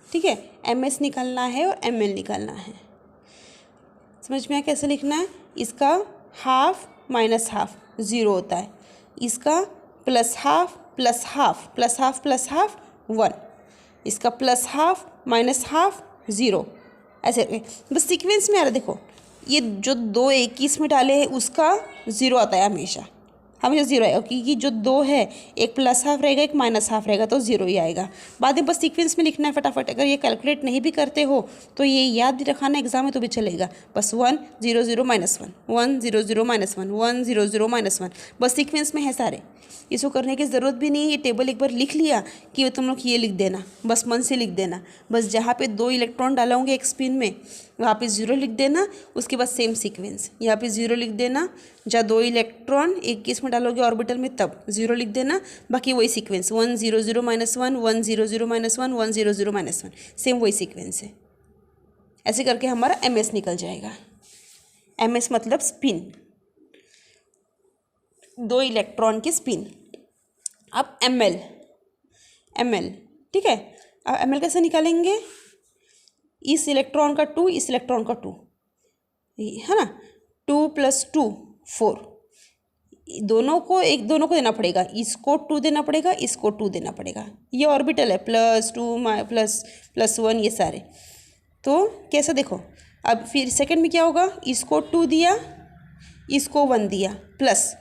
ठीक है, MS निकालना है और ML निकालना है। समझ में आया कैसे लिखना है? इसका हाफ माइनस हाफ 0 होता है, इसका plus half plus half plus half plus half 1, इसका प्लस हाफ माइनस हाफ 0, ऐसे करके बस सीक्वेंस में आ रहा है। देखो ये जो 2 21 में डाले हैं उसका 0 आता है हमेशा 0 आएगा, क्योंकि जो 2 है एक प्लस हाफ रहेगा एक माइनस हाफ रहेगा तो 0 ही आएगा। बाद में बस सीक्वेंस में लिखना है फटाफट। अगर ये कैलकुलेट नहीं भी करते हो तो ये याद भी रखाना एग्जाम में तो भी चलेगा। बस 1 0 0 -1 1 0 0 -1 1 0 0 -1, बस सीक्वेंस में है सारे। इसको करने की ज़रूरत भी नहीं है, ये टेबल एक बार लिख लिया कि तुम लोग ये लिख देना, बस मन से लिख देना। बस जहाँ पे 2 इलेक्ट्रॉन डालोगे एक स्पिन में वहाँ पे 0 लिख देना, उसके बाद सेम सीक्वेंस यहाँ पे 0 लिख देना। जहाँ 2 इलेक्ट्रॉन 21 में डालोगे ऑर्बिटल में तब 0 लिख देना, बाकी वही सीक्वेंस 1 0 0 -1 1 0 0 -1 1 0 0 -1, सेम वही सीक्वेंस है। ऐसे करके हमारा MS निकल जाएगा। MS मतलब स्पिन, 2 इलेक्ट्रॉन की स्पिन। अब ML ठीक है, अब ML कैसे निकालेंगे? इस इलेक्ट्रॉन का 2 इस इलेक्ट्रॉन का 2 है ना, 2 + 2 4, दोनों को देना पड़ेगा, इसको 2 देना पड़ेगा इसको 2 देना पड़ेगा। ये ऑर्बिटल है +2 ++1 ये सारे। तो कैसा देखो, अब फिर सेकंड में क्या होगा, इसको 2 दिया इसको 1 दिया, प्लस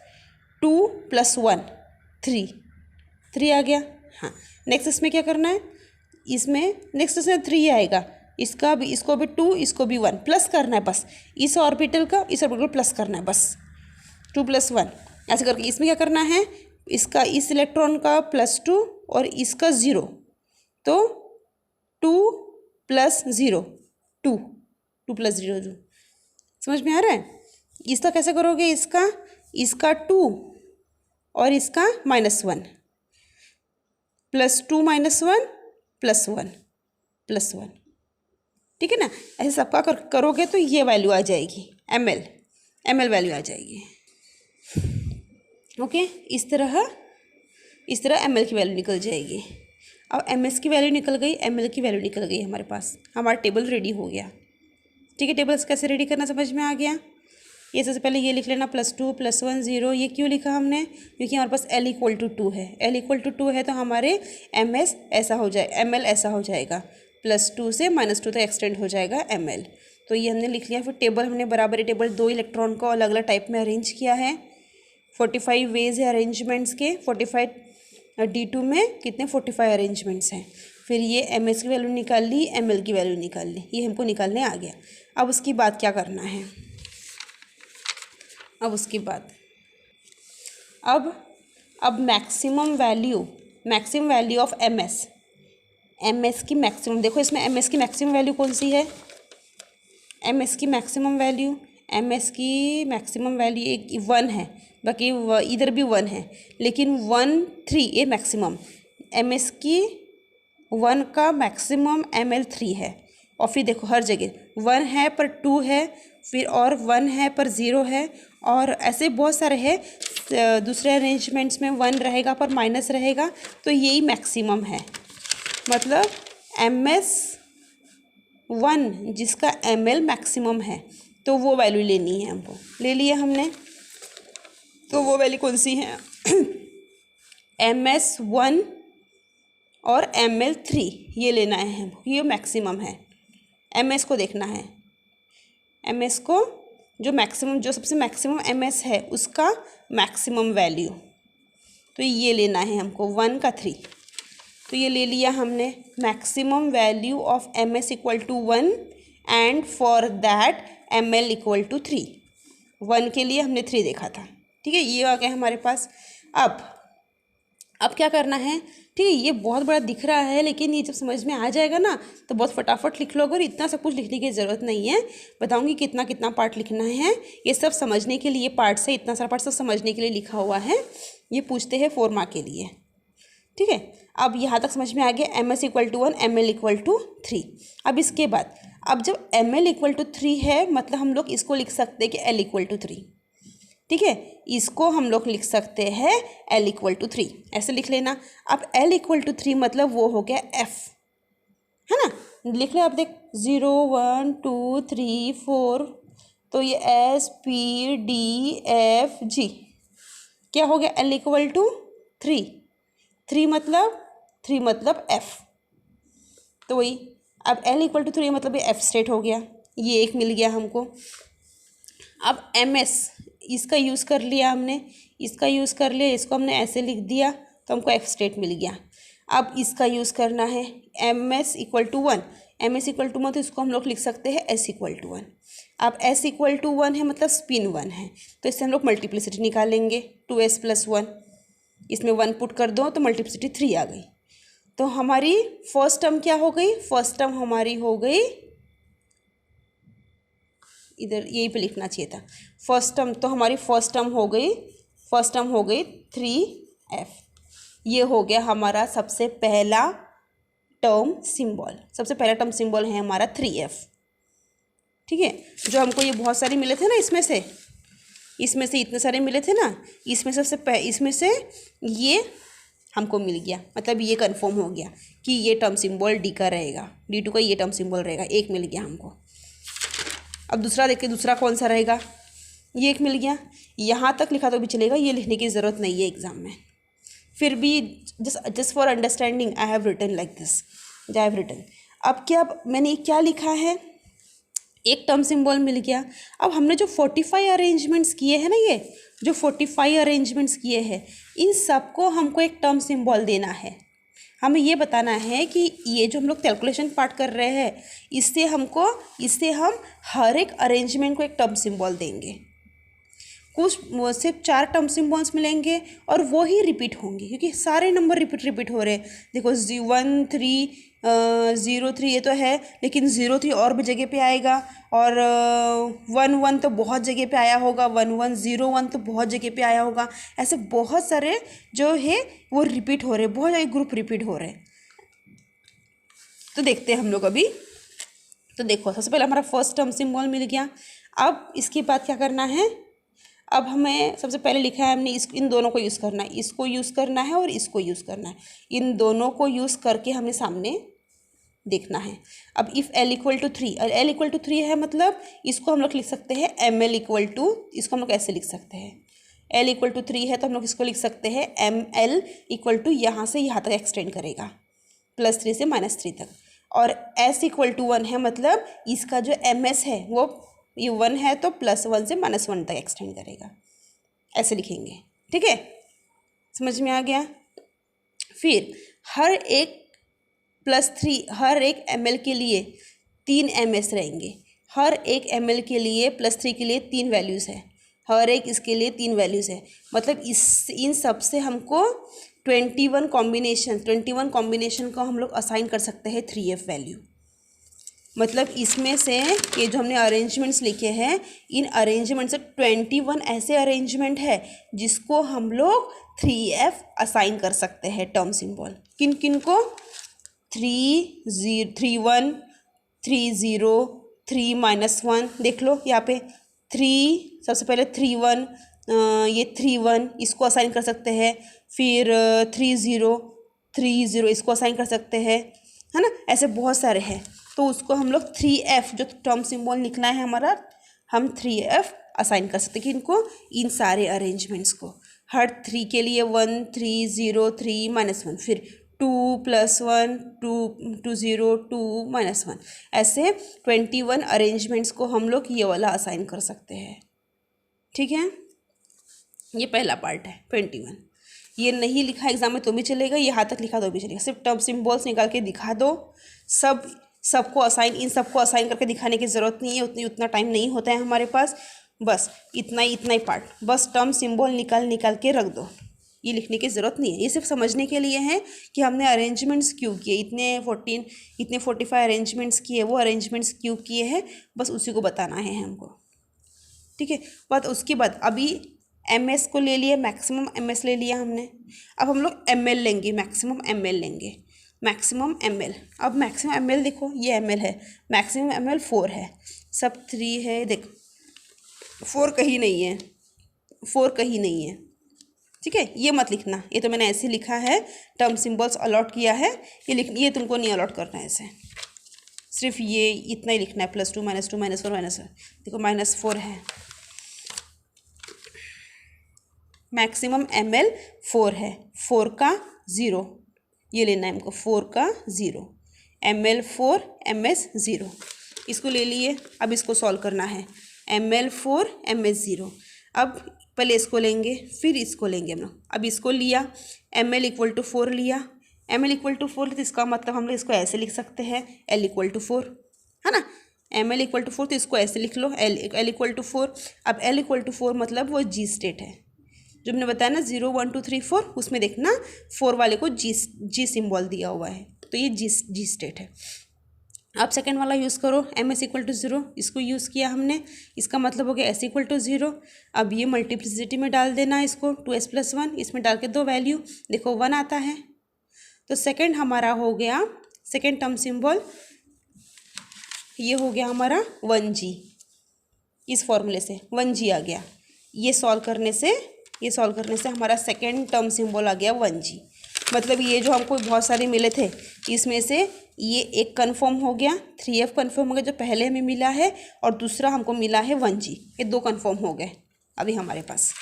2 + 1 3 आ गया। हाँ, नेक्स्ट इसमें क्या करना है, इसमें नेक्स्ट इसमें 3 आएगा, इसका भी इसको भी 2 इसको भी 1 प्लस करना है। बस इस ऑर्बिटल का इस ऑर्बिटल प्लस करना है, बस 2 + 1 ऐसे करके। इसमें क्या करना है, इसका इस इलेक्ट्रॉन का +2 और इसका 0, तो 2 + 0 2 + 0 समझ में आ रहा है? इसका कैसे करोगे, इसका 2 और इसका -1 +2 -1 +1 +1, ठीक है ना। ऐसे सबका करोगे तो ये वैल्यू आ जाएगी, ML वैल्यू आ जाएगी। ओके, इस तरह ML की वैल्यू निकल जाएगी। अब MS की वैल्यू निकल गई, ML की वैल्यू निकल गई हमारे पास, हमारा टेबल रेडी हो गया। ठीक है, टेबल्स कैसे रेडी करना समझ में आ गया। ये सबसे पहले ये लिख लेना +2 +1 0। ये क्यों लिखा हमने, क्योंकि हमारे पास L = 2 है। L = 2 है तो हमारे MS ऐसा हो जाए, ML ऐसा हो जाएगा, +2 से -2 तक एक्सटेंड हो जाएगा ML। तो ये हमने लिख लिया। फिर टेबल हमने बराबरी टेबल 2 इलेक्ट्रॉन को अलग अलग टाइप में अरेंज किया है। 45 वेज है अरेंजमेंट्स के, 45 D2 में कितने 45 अरेंजमेंट्स हैं। फिर ये MS की वैल्यू निकाल ली, ML की वैल्यू निकाल ली, ये हमको निकालने आ गया। अब उसकी बाद क्या करना है, अब मैक्सिमम वैल्यू ऑफ MS की मैक्सिमम, देखो इसमें MS की मैक्सिमम वैल्यू कौन सी है, MS की मैक्सिमम वैल्यू एक 1 है, बाकी इधर भी 1 है, लेकिन 1 3 ये मैक्सिमम। MS की 1 का मैक्सिमम ML 3 है। और फिर देखो हर जगह 1 है पर 2 है, फिर और 1 है पर 0 है, और ऐसे बहुत सारे हैं। दूसरे अरेंजमेंट्स में 1 रहेगा पर माइनस रहेगा, तो यही मैक्सिमम है। मतलब MS 1 जिसका ML मैक्सिमम है तो वो वैल्यू लेनी है हमको, ले लिया हमने। तो वो वैल्यू कौन सी है MS 1 और ML 3 ये लेना है हमको, ये मैक्सिमम है। MS को देखना है, MS को जो सबसे मैक्सिमम MS है उसका मैक्सिमम वैल्यू, तो ये लेना है हमको 1 का 3। तो ये ले लिया हमने, maximum value of MS = 1 and for that ML = 3। 1 के लिए हमने 3 देखा था, ठीक है, ये आ गया हमारे पास। अब क्या करना है, ठीक है, ये बहुत बड़ा दिख रहा है, लेकिन ये जब समझ में आ जाएगा ना तो बहुत फटाफट लिख लोगे, और इतना सब कुछ लिखने की ज़रूरत नहीं है। बताऊंगी कितना कितना पार्ट लिखना है, ये सब समझने के लिए पार्ट है, इतना सारा पार्ट सब समझने के लिए लिखा हुआ है। ये पूछते हैं 4 मार्क के लिए, ठीक है। अब यहाँ तक समझ में आ गया, MS = 1 ML = 3। अब इसके बाद, अब जब ML = 3 है मतलब हम लोग इसको लिख सकते हैं कि L = 3, ठीक है, इसको हम लोग लिख सकते हैं L = 3, ऐसे लिख लेना। अब L = 3 मतलब वो हो गया F, है ना, लिख ले आप देख 0 1 2 3 4, तो ये SPDFG क्या हो गया, L इक्वल टू 3, 3 मतलब F, तो वही अब L इक्वल टू 3 मतलब ये F स्टेट हो गया, ये एक मिल गया हमको। अब MS इसका यूज़ कर लिया हमने, इसका यूज़ कर लिया, इसको हमने ऐसे लिख दिया तो हमको F स्टेट मिल गया। अब इसका यूज़ करना है MS equal to 1, MS equal to 1 तो इसको हम लोग लिख सकते हैं S इक्वल टू 1। अब S इक्वल टू 1 है मतलब स्पिन 1 है, तो इससे हम लोग मल्टीप्लिसिटी निकालेंगे 2S + 1, इसमें 1 पुट कर दो तो मल्टीप्लिसिटी 3 आ गई। तो हमारी फर्स्ट टर्म क्या हो गई, फर्स्ट टर्म हमारी हो गई, इधर यहीं पे लिखना चाहिए था, फर्स्ट टर्म, तो हमारी फर्स्ट टर्म हो गई 3F। ये हो गया हमारा सबसे पहला टर्म सिंबल, सबसे पहला टर्म सिंबल है हमारा 3F। ठीक है, जो हमको ये बहुत सारे मिले थे ना, इसमें से इतने सारे मिले थे ना, इसमें से ये हमको मिल गया, मतलब ये कंफर्म हो गया कि ये टर्म सिंबल D का रहेगा, D2 का ये टर्म सिंबल रहेगा, एक मिल गया हमको। अब दूसरा देखिए, दूसरा कौन सा रहेगा, ये एक मिल गया, यहाँ तक लिखा तो भी चलेगा, ये लिखने की ज़रूरत नहीं है एग्ज़ाम में, फिर भी just for understanding I have written like this, I have written. अब क्या, मैंने क्या लिखा है, एक टर्म सिंबल मिल गया। अब हमने जो 45 अरेंजमेंट्स किए हैं ना, ये जो 45 अरेंजमेंट्स किए हैं, इन सबको हमको एक टर्म सिंबल देना है। हमें ये बताना है कि ये जो हम लोग कैलकुलेशन पार्ट कर रहे हैं, इससे हम हर एक अरेंजमेंट को एक टर्म सिंबल देंगे। कुछ सिर्फ 4 टर्म सिंबल्स मिलेंगे और वो ही रिपीट होंगे, क्योंकि सारे नंबर रिपीट हो रहे हैं। देखो 1 3 0 3 ये तो है, लेकिन 0 3 और भी जगह पे आएगा, और 1 1 तो बहुत जगह पे आया होगा, 1 1 0 1 तो बहुत जगह पे आया होगा। ऐसे बहुत सारे जो है वो रिपीट हो रहे हैं, बहुत सारे ग्रुप रिपीट हो रहे हैं। तो देखते हैं हम लोग अभी। तो देखो, सबसे पहले हमारा फर्स्ट टर्म सिंबल मिल गया। अब इसके बाद क्या करना है, अब हमें सबसे पहले लिखा है हमने इन दोनों को यूज़ करना है, इसको यूज़ करना है और इसको यूज़ करना है। इन दोनों को यूज़ करके हमें सामने देखना है। अब इफ़ L इक्वल टू 3, और L इक्वल टू 3 है मतलब इसको हम लोग लिख सकते हैं ML इक्वल टू, इसको हम लोग ऐसे लिख सकते हैं, L इक्वल टू 3 है तो हम लोग इसको लिख सकते हैं ML इक्वल टू यहाँ से यहाँ तक एक्सटेंड करेगा, +3 से -3 तक। और S इक्वल टू 1 है मतलब इसका जो MS है वो ये 1 है तो +1 से -1 तक एक्सटेंड करेगा, ऐसे लिखेंगे। ठीक है, समझ में आ गया। फिर हर एक हर एक ml के लिए 3 ms रहेंगे, हर एक ml के लिए +3 के लिए 3 वैल्यूज़ है, हर एक इसके लिए 3 वैल्यूज़ है, मतलब इन सब से हमको 21 कॉम्बिनेशन को हम लोग असाइन कर सकते हैं 3F वैल्यू। मतलब इसमें से ये जो हमने अरेंजमेंट्स लिखे हैं, इन अरेंजमेंट से 21 ऐसे अरेंजमेंट है जिसको हम लोग 3F असाइन कर सकते हैं टर्म सिंबल। किन किन को, 3 0 3 1 3 0 3 -1, देख लो यहाँ पे 3, सबसे पहले 3 1, ये 3 1 इसको असाइन कर सकते हैं, फिर 3 0 3 0 इसको असाइन कर सकते हैं, है ना। ऐसे बहुत सारे हैं, तो उसको हम लोग 3F जो टर्म सिंबल लिखना है हमारा, हम 3F असाइन कर सकते हैं कि इनको, इन सारे अरेंजमेंट्स को, हर 3 के लिए 1 3 0 3 -1, फिर 2 +1 2 2 0 2 -1, ऐसे 21 अरेंजमेंट्स को हम लोग ये वाला असाइन कर सकते हैं। ठीक है, ये पहला पार्ट है 21। ये नहीं लिखा एग्जाम में तो भी चलेगा, यहाँ तक लिखा तो भी चलेगा, सिर्फ टर्म सिंबल्स निकाल के दिखा दो। सबको इन सबको असाइन करके दिखाने की ज़रूरत नहीं है, उतना टाइम नहीं होता है हमारे पास, बस इतना ही पार्ट, बस टर्म सिंबल निकाल के रख दो, ये लिखने की ज़रूरत नहीं है। ये सिर्फ समझने के लिए है कि हमने अरेंजमेंट्स क्यों किए, इतने 45 अरेंजमेंट्स किए, वो अरेंजमेंट्स क्यों किए हैं, बस उसी को बताना है हमको। ठीक है, बात उसके बाद अभी MS को ले लिया, मैक्सिमम MS ले लिया हमने, अब हम लोग ML लेंगे, मैक्सिमम ML लेंगे, मैक्सिमम ML। अब मैक्सिमम ML देखो, ये ML है, मैक्सिमम ML 4 है, सब 3 है, देख 4 कहीं नहीं है, 4 कहीं नहीं है। ठीक है, ये मत लिखना, ये तो मैंने ऐसे लिखा है, टर्म सिम्बल्स अलॉट किया है, ये तुमको नहीं अलॉट करना है ऐसे, सिर्फ ये इतना ही लिखना है, +2 -2 -4 -4, देखो -4 है, मैक्सिमम ml 4 है, 4 का 0, ये लेना है हमको, 4 का 0, ml 4 ms 0, इसको ले लिए। अब इसको सॉल्व करना है, ml 4 ms 0, अब पहले इसको लेंगे फिर इसको लेंगे हम लोग। अब इसको लिया, ml = 4 लिया, ml = 4, तो इसका मतलब हम लोग इसको ऐसे लिख सकते हैं, l = 4, है ना, ml = 4, तो इसको ऐसे लिख लो, l = 4। अब l = 4 मतलब वो जी स्टेट है, जो मैंने बताया ना 0 1 2 3 4, उसमें देखना 4 वाले को जी सिम्बॉल दिया हुआ है, तो ये जी स्टेट है। अब सेकंड वाला यूज़ करो, ms = 0, इसको यूज़ किया हमने, इसका मतलब हो गया s = 0। अब ये मल्टीप्लिसिटी में डाल देना इसको, 2s + 1, इसमें डाल के दो वैल्यू, देखो 1 आता है, तो सेकंड हमारा हो गया, सेकंड टर्म सिम्बॉल ये हो गया हमारा 1g, इस फॉर्मूले से 1g आ गया। ये सॉल्व करने से हमारा सेकंड टर्म सिम्बॉल आ गया 1g। मतलब ये जो हमको बहुत सारे मिले थे, इसमें से ये एक कन्फर्म हो गया, 3f कन्फर्म हो गया जो पहले हमें मिला है, और दूसरा हमको मिला है 1g, ये 2 कन्फर्म हो गए अभी हमारे पास,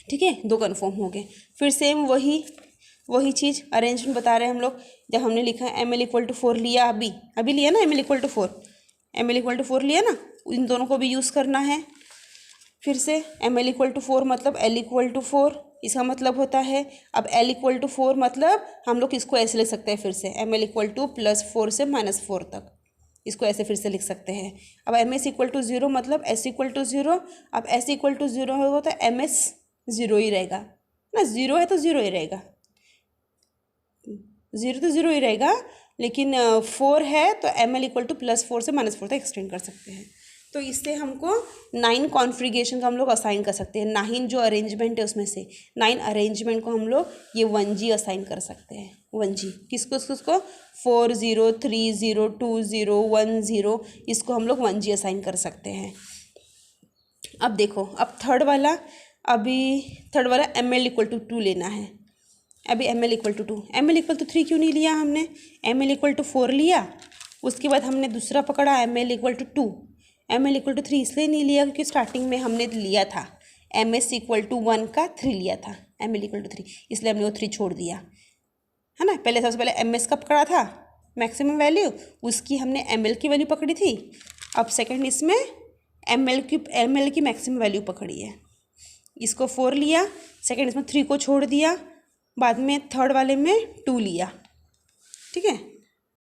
ठीक है, 2 कन्फर्म हो गए। फिर सेम वही चीज़ अरेंजमेंट बता रहे हैं हम लोग, जब हमने लिखा है ml = 4 लिया, अभी लिया ना ml = 4, ml = 4 लिया ना, इन दोनों को भी यूज़ करना है। फिर से ml = 4 मतलब l = 4, इसका मतलब होता है, अब l = 4 मतलब हम लोग इसको ऐसे लिख सकते हैं, फिर से ml = +4 से -4 तक, इसको ऐसे फिर से लिख सकते हैं। अब ms = 0 मतलब s = 0, अब s = 0 होगा तो ms 0 ही रहेगा ना, 0 है तो 0 ही रहेगा, 0 तो 0 ही रहेगा, लेकिन 4 है तो ml = +4 से -4 तक एक्सटेंड कर सकते हैं। तो इससे हमको 9 कॉन्फ़िगरेशन का हम लोग असाइन कर सकते हैं, 9 जो अरेंजमेंट है उसमें से 9 अरेंजमेंट को हम लोग ये 1g असाइन कर सकते हैं, 1g किसको 4 0 3 0 2 0 1 0, इसको हम लोग 1g असाइन कर सकते हैं। अब देखो, अब थर्ड वाला ml = 2 लेना है, अभी ml = 2, ml = 3 क्यों नहीं लिया हमने, ml = 4 लिया, उसके बाद हमने दूसरा पकड़ा ml = 2, ml = 3 इसलिए नहीं लिया क्योंकि स्टार्टिंग में हमने लिया था ms = 1 का 3 लिया था, ml = 3, इसलिए हमने वो 3 छोड़ दिया, है ना। पहले सबसे पहले ms का पकड़ा था मैक्सिमम वैल्यू, उसकी हमने ml की वैल्यू पकड़ी थी, अब सेकंड इसमें ml की मैक्सिमम वैल्यू पकड़ी है, इसको 4 लिया, सेकंड इसमें 3 को छोड़ दिया, बाद में थर्ड वाले में 2 लिया,